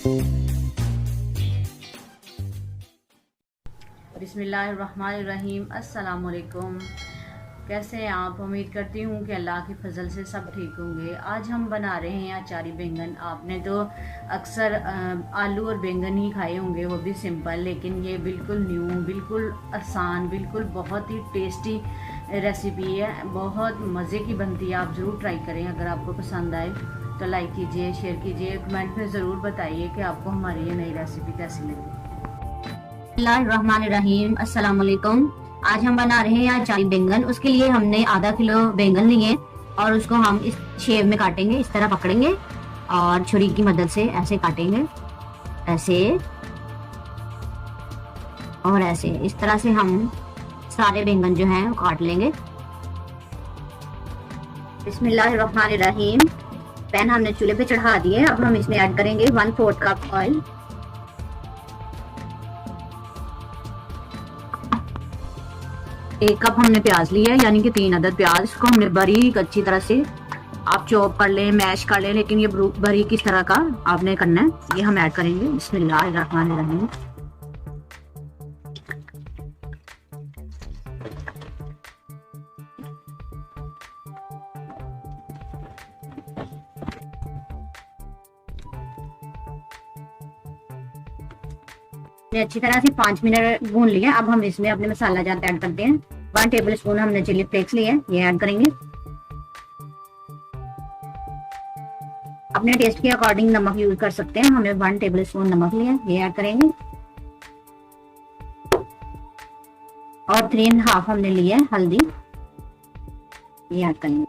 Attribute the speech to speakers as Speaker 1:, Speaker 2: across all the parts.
Speaker 1: बिस्मिल्लाहिर्रहमानिर्रहीम। अस्सलाम वालेकुम। कैसे हैं आप? उम्मीद करती हूँ कि अल्लाह की फजल से सब ठीक होंगे। आज हम बना रहे हैं अचारी बैंगन। आपने तो अक्सर आलू और बैंगन ही खाए होंगे, वो भी सिंपल, लेकिन ये बिल्कुल न्यू, बिल्कुल आसान, बिल्कुल बहुत ही टेस्टी रेसिपी है। बहुत मज़े की बनती है। आप ज़रूर ट्राई करें। अगर आपको पसंद आए तो लाइक कीजिए, शेयर कीजिए, कमेंट में ज़रूर बताइए कि आपको हमारी ये नई रेसिपी कैसी लगी।
Speaker 2: बिस्मिल्लाहिर्रहमानिर्रहीम। अस्सलाम वालेकुम। आज हम बना रहे हैं अचारी बैंगन। उसके लिए हमने आधा किलो बैंगन लिए और उसको हम इस शेप में काटेंगे। इस तरह पकड़ेंगे और छुरी की मदद से ऐसे काटेंगे, ऐसे और ऐसे। इस तरह से हम सारे बैंगन जो हैं काट लेंगे। बिस्मिल्लाहिर्रहमानिर्रहीम। पैन हमने चूल्हे पे चढ़ा दिए। अब हम इसमें ऐड करेंगे 1/4 कप ऑयल। एक कप हमने प्याज लिया है, यानी कि 3 अदद प्याज। इसको हमने बारीक अच्छी तरह से आप चॉप कर लें, मैश कर लें, लेकिन ये बारीक इस तरह का आपने करना है। ये हम ऐड करेंगे। बिस्मिल्लाहिर्रहमानिर्रहीम। अच्छी तरह से 5 मिनट भून लिया। अब हम इसमें अपने मसाला जात ऐड करते हैं। 1 टेबल स्पून हमने चिली फ्लेक्स लिए, ये ऐड करेंगे। अपने टेस्ट के अकॉर्डिंग नमक यूज कर सकते हैं। हमने 1 टेबल स्पून नमक लिया, ये ऐड करेंगे। और 3.5 हमने लिया है हल्दी, ये ऐड करेंगे।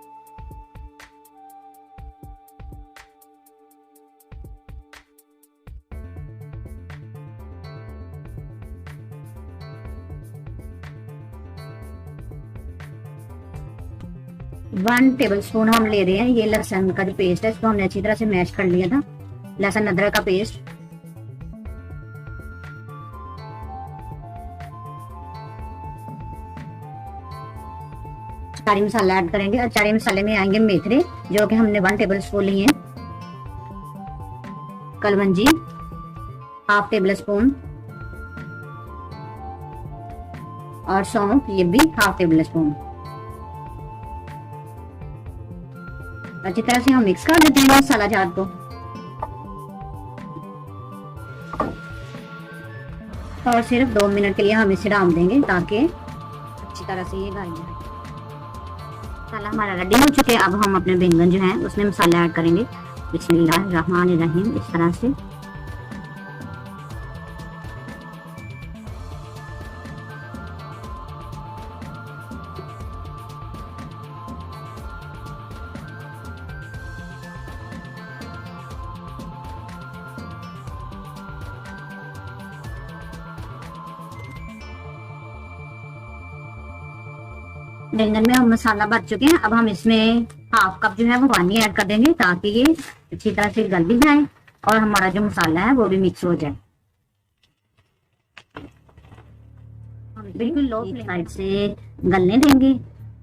Speaker 2: वन टेबल स्पून हम ले रहे हैं ये लहसुन का जो पेस्ट है। इसको हमने अच्छी तरह से मैश कर लिया था, लहसुन अदरक का पेस्ट। अचारी मसाला ऐड करेंगे। अचारी मसाले में आएंगे मेथरे, जो कि हमने 1 टेबल स्पून लिए हैं। कलवंजी 1/2 टेबल स्पून, और सौंफ ये भी 1/2 टेबल स्पून। अच्छी तरह से हम मिक्स कर देते हैं मसाला जात को। और सिर्फ 2 मिनट के लिए हम इसे डाल देंगे ताकि अच्छी तरह से ये गाढ़ा जाए। मसाला हमारा रेडी हो चुके हैं। अब हम अपने बैंगन जो हैं उसमें मसाला ऐड करेंगे। बिस्मिल्लाहिर्रहमानिर्रहीम। इस तरह से बैंगन में हम मसाला भर चुके हैं। अब हम इसमें 1/2 कप जो है वो पानी ऐड कर देंगे ताकि ये अच्छी तरह से गल भी जाए और हमारा जो मसाला है वो भी मिक्स हो जाए। बिल्कुल लो साइड से गलने देंगे।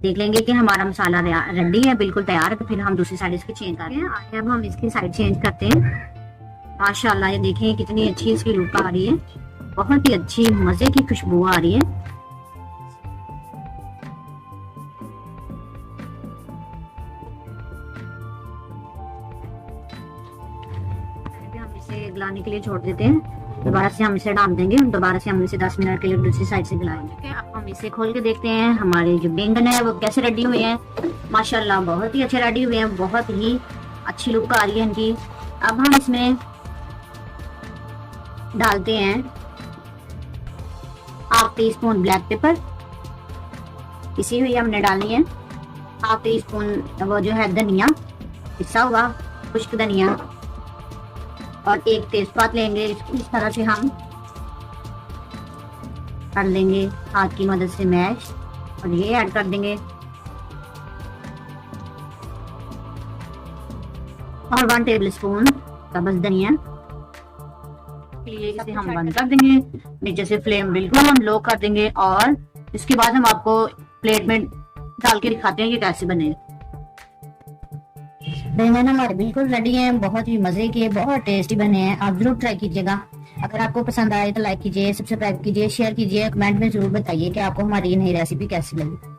Speaker 2: देख लेंगे कि हमारा मसाला रेडी है, बिल्कुल तैयार है, तो फिर हम दूसरी साइड इसकी चेंज करते हैं। अब हम इसकी साइड चेंज करते हैं। माशाल्लाह ये देखें कितनी अच्छी इसकी लुक आ रही है। बहुत ही अच्छी मजे की खुशबू आ रही है। गलाने के लिए छोड़ देते हैं। दोबारा से हम इसे डाल देंगे। दोबारा से हम इसे 10 मिनट के लिए दूसरी साइड से गलाएंगे। अब हम इसे खोल के देखते हैं हमारे जो बैंगन है वो कैसे रेडी हुए हैं। माशाल्लाह बहुत ही अच्छे रेडी हुए हैं, बहुत ही अच्छी लुक आ रही है इनकी। अब हम इसमें डालते हैं 1/2 टीस्पून ब्लैक पेपर, पिसी हुई हमने डालनी है। 1/2 टीस्पून वो जो है धनिया, पिसा हुआ खुश्क धनिया, और 1 तेजपात लेंगे। इस तरह से हम कर लेंगे हाथ की मदद से मैश, और ये ऐड कर देंगे। और 1 टेबल स्पून सब्ज धनिया के लिए इसे हम बंद कर देंगे। नीचे से फ्लेम बिल्कुल हम लो कर देंगे और इसके बाद हम आपको प्लेट में डाल के दिखाते हैं कि कैसे बने। बैंगन हमारे बिल्कुल रेडी हैं, बहुत ही मजे के, बहुत टेस्टी बने हैं। आप जरूर ट्राई कीजिएगा। अगर आपको पसंद आए तो लाइक कीजिए, सब्सक्राइब कीजिए, शेयर कीजिए, कमेंट में जरूर बताइए कि आपको हमारी ये नई रेसिपी कैसी लगी।